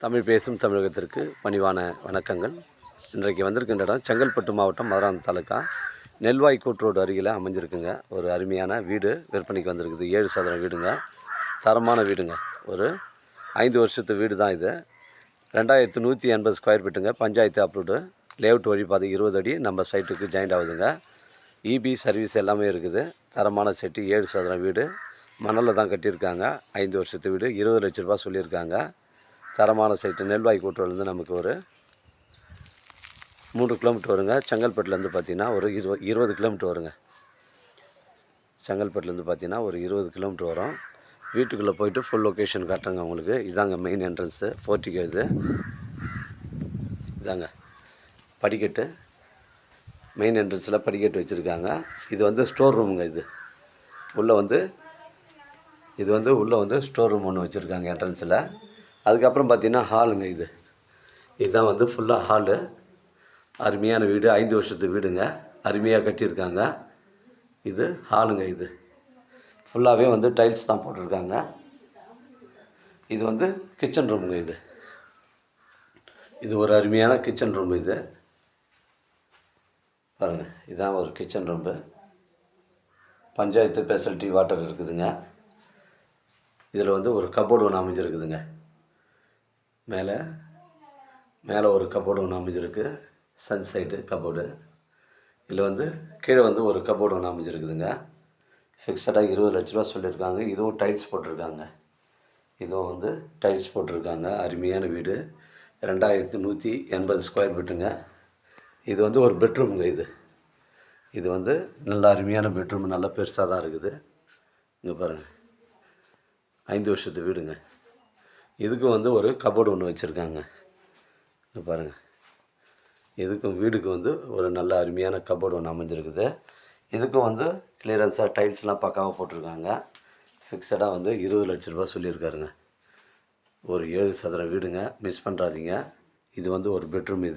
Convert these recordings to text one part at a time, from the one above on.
தமிழ் பேசும் தமிழகத்திற்கு பணிவான வணக்கங்கள். இன்றைக்கு வந்திருக்கின்ற இடம் செங்கல்பட்டு மாவட்டம் மதுராந்தகம் தாலுக்கா நெல்வாய் கூட்ரோடு அருகில் அமைஞ்சிருக்குங்க. ஒரு அருமையான வீடு விற்பனைக்கு வந்திருக்குது. 7 சதுரம் வீடுங்க, தரமான வீடுங்க. ஒரு 5 வருஷத்து வீடு தான் இது. 2180 ஸ்கொயர் ஃபீட்டுங்க. பஞ்சாயத்து அப்ரூவ்டு. லேஅவுட் வழிபாதை 20 அடி நம்ம சைட்டுக்கு ஜாயிண்ட் ஆகுதுங்க. இபி சர்வீஸ் எல்லாமே இருக்குது. தரமான செட்டு 7 சதுரம் வீடு, மணலில் தான் கட்டியிருக்காங்க. 5 வருஷத்து வீடு, 20 லட்ச ரூபா சொல்லியிருக்காங்க. தரமான சைட்டு. நெல்வாய் கூட்டுறவுலேருந்து நமக்கு ஒரு 3 கிலோமீட்டர் வருங்க. செங்கல்பட்டுலேருந்து பார்த்திங்கன்னா ஒரு 20 கிலோமீட்டர் வருங்க. செங்கல்பட்டுலேருந்து பார்த்திங்கன்னா ஒரு 20 கிலோமீட்டர் வரும். வீட்டுக்குள்ளே போயிட்டு ஃபுல் லொக்கேஷன் காட்டுறேங்க உங்களுக்கு. இதாங்க மெயின் என்ட்ரன்ஸு, போர்ட்டிகோ. இதாங்க படிக்கட்டு. மெயின் என்ட்ரன்ஸில் படிக்கட்டு வச்சுருக்காங்க. இது வந்து ஸ்டோர் ரூமுங்க. உள்ளே வந்து ஸ்டோர் ரூம் ஒன்று வச்சுருக்காங்க என்ட்ரன்ஸில். அதுக்கப்புறம் பார்த்திங்கன்னா ஹாலுங்க. இதுதான் வந்து ஃபுல்லாக ஹாலு. அருமையான வீடு, 5 வருஷத்து வீடுங்க. அருமையாக கட்டியிருக்காங்க. இது ஹாலுங்க. இது ஃபுல்லாகவே வந்து டைல்ஸ் தான் போட்டிருக்காங்க. இது வந்து கிச்சன் ரூமுங்க. இது ஒரு அருமையான கிச்சன் ரூம். இது பாருங்கள், இதுதான் ஒரு kitchen room. Panchayat facility water இருக்குதுங்க. இதில் வந்து ஒரு கபோர்டு ஒன்று அமைஞ்சிருக்குதுங்க. மேலே ஒரு கபோர்டு ஒன்று அமைஞ்சிருக்கு, சன்சைடு கபோர்டு. இதில் வந்து கீழே வந்து ஒரு கபோர்டு ஒன்று அமைஞ்சிருக்குதுங்க. ஃபிக்ஸடாக 20 லட்ச ரூபா சொல்லியிருக்காங்க. இதுவும் டைல்ஸ் போட்டிருக்காங்க. அருமையான வீடு. 2180 ஸ்கொயர் ஃபீட்டுங்க. இது வந்து ஒரு பெட்ரூமுங்க. இது வந்து நல்ல அருமையான பெட்ரூம். நல்லா பெருசாக தான் இருக்குது. இங்கே பாருங்கள், 5 வருஷத்து வீடுங்க. இதுக்கும் வந்து ஒரு கபோர்டு ஒன்று வச்சுருக்காங்க. இங்கே பாருங்கள், இதுக்கும் வீடுக்கு வந்து ஒரு நல்ல அருமையான கபோர்டு ஒன்று அமைஞ்சிருக்குது. இதுக்கும் வந்து கிளியரன்ஸாக டைல்ஸ்லாம் பக்காவாக போட்டிருக்காங்க. ஃபிக்ஸடாக வந்து 20 லட்ச ரூபா சொல்லியிருக்காருங்க. ஒரு 7 சதுரம் வீடுங்க, மிஸ் பண்ணுறாதீங்க. இது வந்து ஒரு பெட்ரூம்.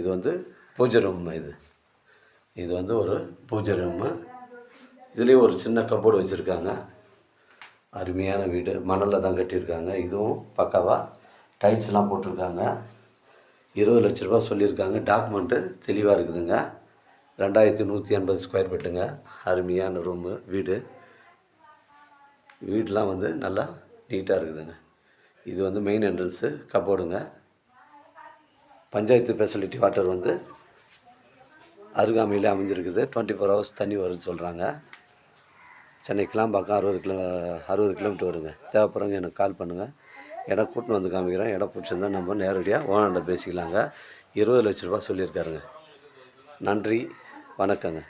இது வந்து பூஜை ரூம். இது வந்து ஒரு பூஜை ரூமு. இதுலேயும் ஒரு சின்ன கபோர்டு வச்சுருக்காங்க. அருமையான வீடு, மணலில் தான் கட்டியிருக்காங்க. இதுவும் பக்காவாக டைல்ஸ்லாம் போட்டிருக்காங்க. 20 லட்ச ரூபா சொல்லியிருக்காங்க. டாக்குமெண்ட்டு தெளிவாக இருக்குதுங்க. 2180 ஸ்கொயர் ஃபீட்டுங்க. அருமையான ரூமு. வீடெலாம் வந்து நல்லா நீட்டாக இருக்குதுங்க. இது வந்து மெயின் என்ட்ரன்ஸு, கபோர்டுங்க. பஞ்சாயத்து ஃபெசிலிட்டி வாட்டர் வந்து அருகாமையில் அமைஞ்சிருக்குது. 24 ஹவர்ஸ் தண்ணி வரும்னு சொல்கிறாங்க. சென்னை கிளாம்பாக்கம் 60 கிலோமீட்டர் வருங்க. தேவைப்படுறவங்க எனக்கு கால் பண்ணுங்கள். இடம் கூட்டின்னு வந்து காமிக்கிறேன். இடம் பிடிச்சிருந்தால் நம்ம நேரடியாக ஓனர்கிட்ட பேசிக்கலாங்க. 20 லட்ச ரூபா சொல்லியிருக்காருங்க. நன்றி, வணக்கங்க.